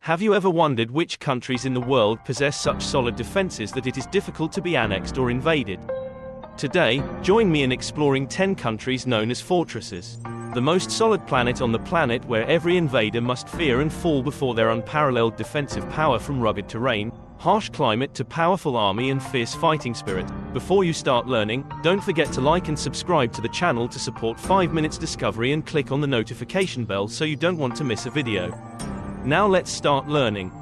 Have you ever wondered which countries in the world possess such solid defenses that it is difficult to be annexed or invaded? Today, join me in exploring 10 countries known as fortresses. The most solid planet on the planet where every invader must fear and fall before their unparalleled defensive power, from rugged terrain, harsh climate to powerful army and fierce fighting spirit. Before you start learning, don't forget to like and subscribe to the channel to support 5 Minutes Discovery, and click on the notification bell so you don't want to miss a video. Now let's start learning.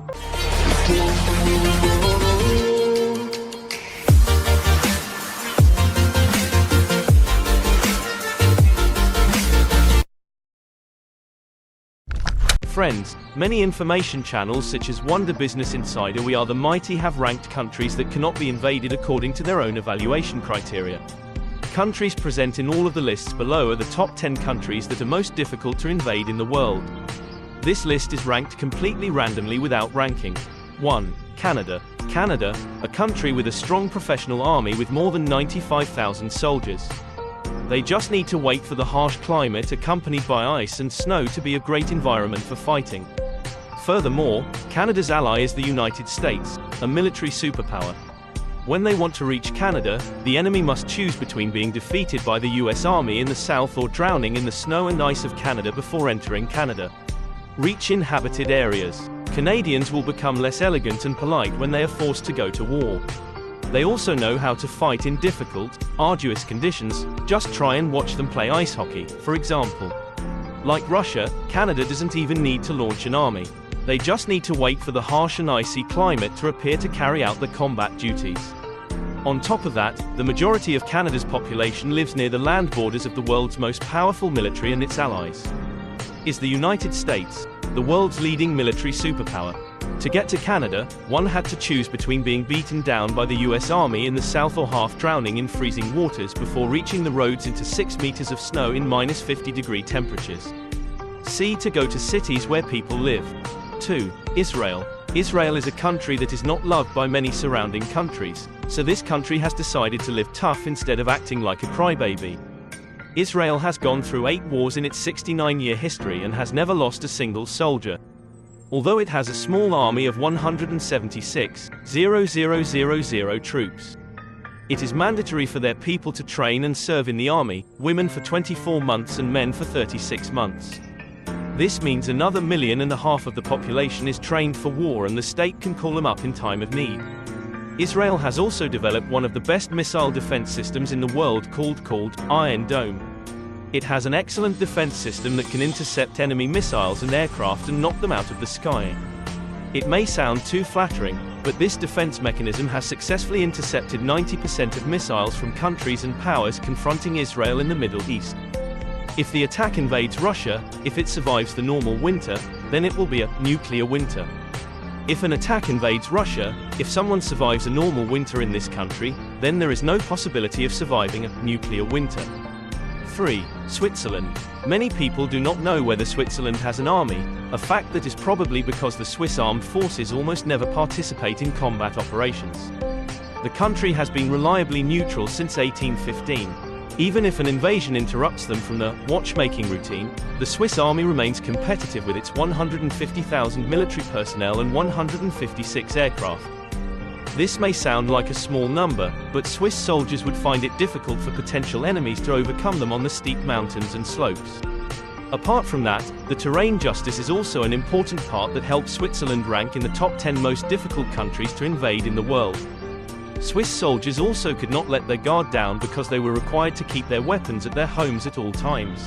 Friends, many information channels such as Wonder Business Insider, We Are the Mighty have ranked countries that cannot be invaded according to their own evaluation criteria. Countries present in all of the lists below are the top 10 countries that are most difficult to invade in the world. This list is ranked completely randomly without ranking. 1. Canada. Canada, a country with a strong professional army with more than 95,000 soldiers. They just need to wait for the harsh climate accompanied by ice and snow to be a great environment for fighting. Furthermore, Canada's ally is the United States, a military superpower. When they want to reach Canada, the enemy must choose between being defeated by the US Army in the south or drowning in the snow and ice of Canada before entering Canada. Reach inhabited areas. Canadians will become less elegant and polite when they are forced to go to war. They also know how to fight in difficult, arduous conditions. Just try and watch them play ice hockey, for example. Like Russia, Canada doesn't even need to launch an army. They just need to wait for the harsh and icy climate to appear to carry out the combat duties. On top of that, the majority of Canada's population lives near the land borders of the world's most powerful military and its allies. Is the United States, the world's leading military superpower. To get to Canada, one had to choose between being beaten down by the US Army in the south or half drowning in freezing waters before reaching the roads into 6 meters of snow in minus 50-degree temperatures. C. To go to cities where people live. 2. Israel. Israel is a country that is not loved by many surrounding countries, so this country has decided to live tough instead of acting like a crybaby. Israel has gone through 8 wars in its 69-year history and has never lost a single soldier. Although it has a small army of 176,000 troops. It is mandatory for their people to train and serve in the army, women for 24 months and men for 36 months. This means another 1.5 million of the population is trained for war, and the state can call them up in time of need. Israel has also developed one of the best missile defense systems in the world called Iron Dome. It has an excellent defense system that can intercept enemy missiles and aircraft and knock them out of the sky. It may sound too flattering, but this defense mechanism has successfully intercepted 90% of missiles from countries and powers confronting Israel in the Middle East. If the attack invades Russia, if it survives the normal winter, then it will be a nuclear winter. If an attack invades Russia, if someone survives a normal winter in this country, then there is no possibility of surviving a nuclear winter. 3. Switzerland. Many people do not know whether Switzerland has an army, a fact that is probably because the Swiss armed forces almost never participate in combat operations. The country has been reliably neutral since 1815. Even if an invasion interrupts them from the watchmaking routine, the Swiss army remains competitive with its 150,000 military personnel and 156 aircraft. This may sound like a small number, but Swiss soldiers would find it difficult for potential enemies to overcome them on the steep mountains and slopes. Apart from that, the terrain justice is also an important part that helps Switzerland rank in the top 10 most difficult countries to invade in the world. Swiss soldiers also could not let their guard down because they were required to keep their weapons at their homes at all times.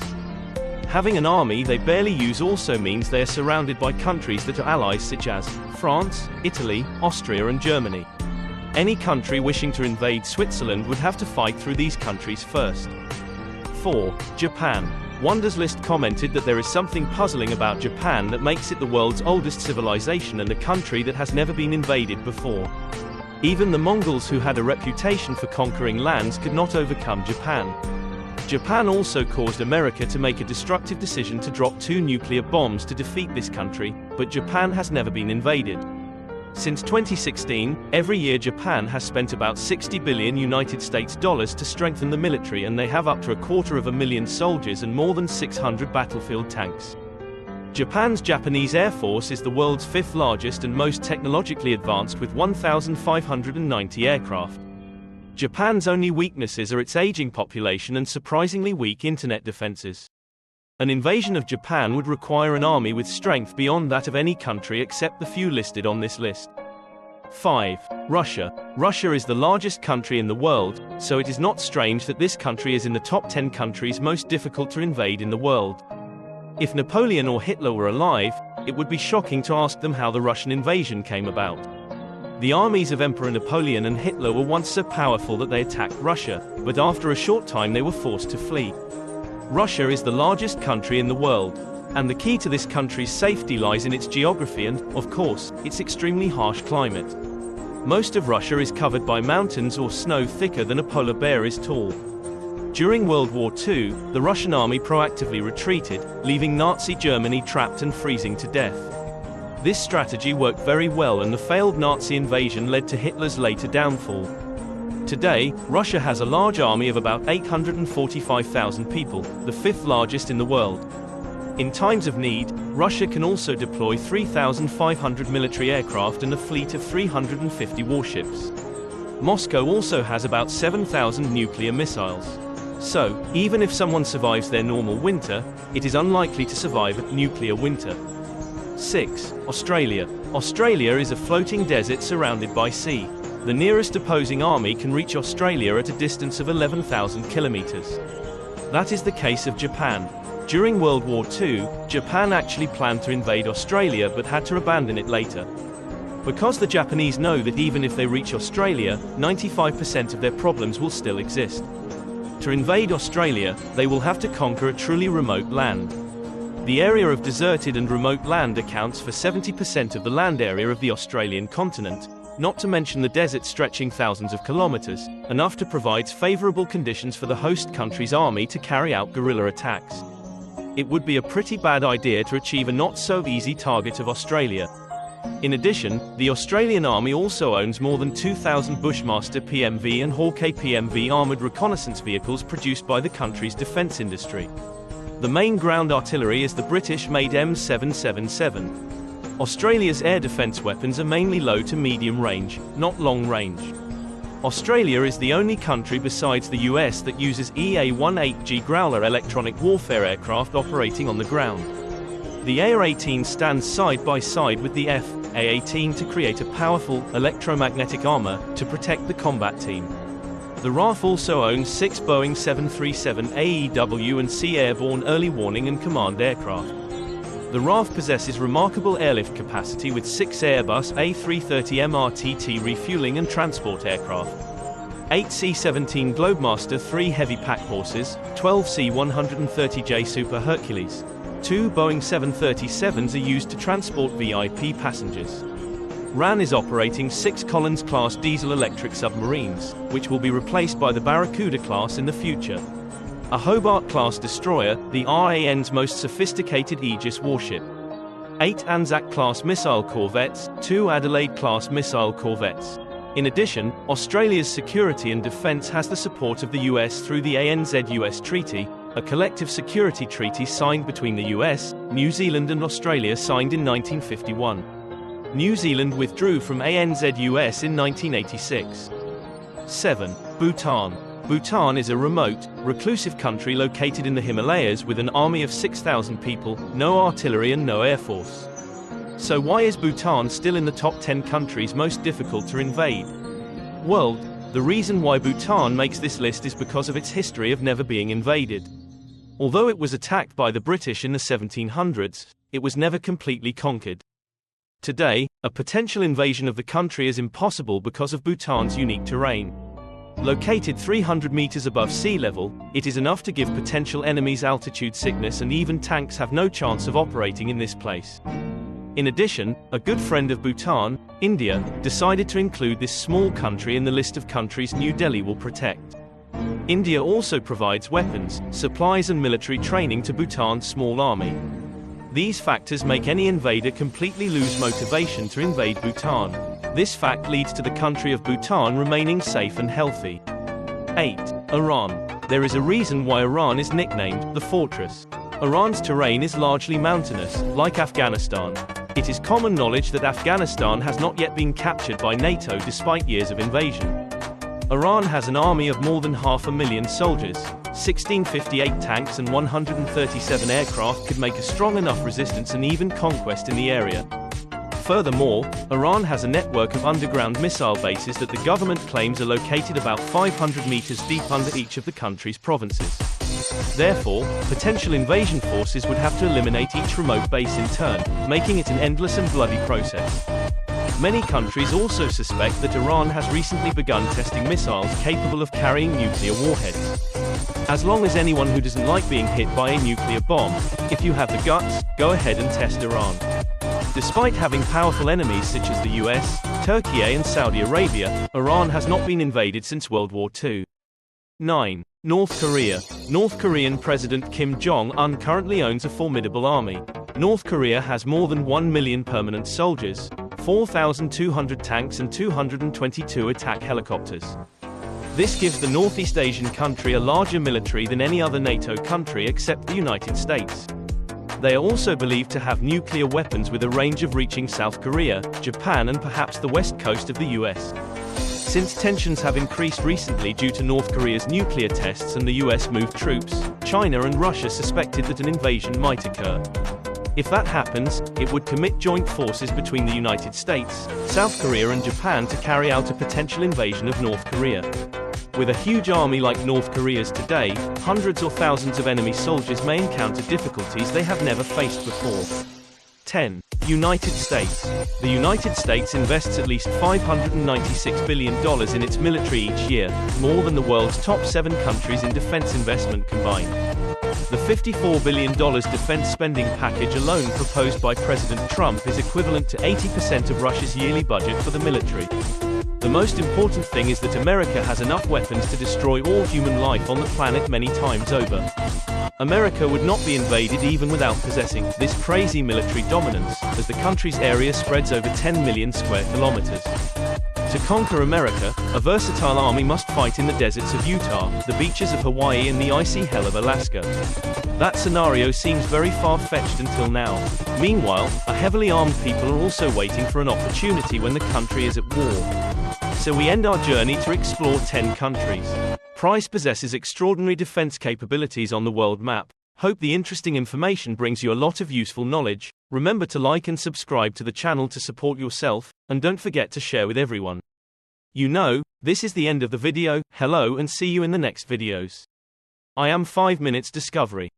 Having an army they barely use also means they are surrounded by countries that are allies such as France, Italy, Austria and Germany. Any country wishing to invade Switzerland would have to fight through these countries first. 4. Japan. Wonders List commented that there is something puzzling about Japan that makes it the world's oldest civilization and a country that has never been invaded before. Even the Mongols, who had a reputation for conquering lands, could not overcome Japan. Japan also caused America to make a destructive decision to drop 2 nuclear bombs to defeat this country, but Japan has never been invaded. Since 2016, every year Japan has spent about $60 billion to strengthen the military, and they have up to 250,000 soldiers and more than 600 battlefield tanks. Japan's Japanese Air Force is the world's fifth largest and most technologically advanced with 1,590 aircraft. Japan's only weaknesses are its aging population and surprisingly weak internet defenses. An invasion of Japan would require an army with strength beyond that of any country except the few listed on this list. 5. Russia. Russia is the largest country in the world, so it is not strange that this country is in the top 10 countries most difficult to invade in the world. If Napoleon or Hitler were alive, it would be shocking to ask them how the Russian invasion came about. The armies of Emperor Napoleon and Hitler were once so powerful that they attacked Russia, but after a short time they were forced to flee. Russia is the largest country in the world, and the key to this country's safety lies in its geography and, of course, its extremely harsh climate. Most of Russia is covered by mountains or snow thicker than a polar bear is tall. During World War II, the Russian army proactively retreated, leaving Nazi Germany trapped and freezing to death. This strategy worked very well, and the failed Nazi invasion led to Hitler's later downfall. Today, Russia has a large army of about 845,000 people, the fifth largest in the world. In times of need, Russia can also deploy 3,500 military aircraft and a fleet of 350 warships. Moscow also has about 7,000 nuclear missiles. So, even if someone survives their normal winter, it is unlikely to survive a nuclear winter. 6. Australia. Australia is a floating desert surrounded by sea. The nearest opposing army can reach Australia at a distance of 11,000 kilometers. That is the case of Japan. During World War II, Japan actually planned to invade Australia but had to abandon it later. Because the Japanese know that even if they reach Australia, 95% of their problems will still exist. To invade Australia, they will have to conquer a truly remote land. The area of deserted and remote land accounts for 70% of the land area of the Australian continent, not to mention the desert stretching thousands of kilometers, enough to provide favorable conditions for the host country's army to carry out guerrilla attacks. It would be a pretty bad idea to achieve a not-so-easy target of Australia. In addition, the Australian Army also owns more than 2,000 Bushmaster PMV and Hawkeye PMV armoured reconnaissance vehicles produced by the country's defence industry. The main ground artillery is the British-made M777. Australia's air defence weapons are mainly low to medium range, not long range. Australia is the only country besides the US that uses EA-18G Growler electronic warfare aircraft operating on the ground. The AR-18 stands side by side with the F/A-18 to create a powerful, electromagnetic armor to protect the combat team. The RAF also owns 6 Boeing 737 AEW and C airborne early warning and command aircraft. The RAF possesses remarkable airlift capacity with 6 Airbus A330 MRTT refueling and transport aircraft, 8 C-17 Globemaster III heavy pack horses, 12 C-130J Super Hercules. 2 Boeing 737s are used to transport VIP passengers. RAN is operating 6 Collins-class diesel-electric submarines, which will be replaced by the Barracuda class in the future. A Hobart-class destroyer, the RAN's most sophisticated Aegis warship. 8 Anzac-class missile corvettes, 2 Adelaide-class missile corvettes. In addition, Australia's security and defence has the support of the US through the ANZ-US Treaty, a collective security treaty signed between the US, New Zealand and Australia signed in 1951. New Zealand withdrew from ANZ-US in 1986. 7. Bhutan. Bhutan is a remote, reclusive country located in the Himalayas with an army of 6,000 people, no artillery and no air force. So why is Bhutan still in the top 10 countries most difficult to invade? Well, the reason why Bhutan makes this list is because of its history of never being invaded. Although it was attacked by the British in the 1700s, it was never completely conquered. Today, a potential invasion of the country is impossible because of Bhutan's unique terrain. Located 300 meters above sea level, it is enough to give potential enemies altitude sickness, and even tanks have no chance of operating in this place. In addition, a good friend of Bhutan, India, decided to include this small country in the list of countries New Delhi will protect. India also provides weapons, supplies and military training to Bhutan's small army. These factors make any invader completely lose motivation to invade Bhutan. This fact leads to the country of Bhutan remaining safe and healthy. 8. Iran. There is a reason why Iran is nicknamed the Fortress. Iran's terrain is largely mountainous, like Afghanistan. It is common knowledge that Afghanistan has not yet been captured by NATO despite years of invasion. Iran has an army of more than 500,000 soldiers. 1658 tanks and 137 aircraft could make a strong enough resistance and even conquest in the area. Furthermore, Iran has a network of underground missile bases that the government claims are located about 500 meters deep under each of the country's provinces. Therefore, potential invasion forces would have to eliminate each remote base in turn, making it an endless and bloody process. Many countries also suspect that Iran has recently begun testing missiles capable of carrying nuclear warheads. As long as anyone who doesn't like being hit by a nuclear bomb, if you have the guts, go ahead and test Iran. Despite having powerful enemies such as the US, Turkey and Saudi Arabia, Iran has not been invaded since World War II. 9. North Korea. North Korean President Kim Jong-un currently owns a formidable army. North Korea has more than 1 million permanent soldiers, 4,200 tanks and 222 attack helicopters. This gives the Northeast Asian country a larger military than any other NATO country except the United States. They are also believed to have nuclear weapons with a range of reaching South Korea, Japan and perhaps the west coast of the US. Since tensions have increased recently due to North Korea's nuclear tests and the US moved troops, China and Russia suspected that an invasion might occur. If that happens, it would commit joint forces between the United States, South Korea and Japan to carry out a potential invasion of North Korea. With a huge army like North Korea's today, hundreds or thousands of enemy soldiers may encounter difficulties they have never faced before. 10. United States. The United States invests at least $596 billion in its military each year, more than the world's top 7 countries in defense investment combined. The $54 billion defense spending package alone proposed by President Trump is equivalent to 80% of Russia's yearly budget for the military. The most important thing is that America has enough weapons to destroy all human life on the planet many times over. America would not be invaded even without possessing this crazy military dominance, as the country's area spreads over 10 million square kilometers. To conquer America, a versatile army must fight in the deserts of Utah, the beaches of Hawaii and the icy hell of Alaska. That scenario seems very far-fetched until now. Meanwhile, a heavily armed people are also waiting for an opportunity when the country is at war. So we end our journey to explore 10 countries. Price possesses extraordinary defense capabilities on the world map. Hope the interesting information brings you a lot of useful knowledge. Remember to like and subscribe to the channel to support yourself, and don't forget to share with everyone. You know, this is the end of the video. Hello and see you in the next videos. I am 5 Minutes Discovery.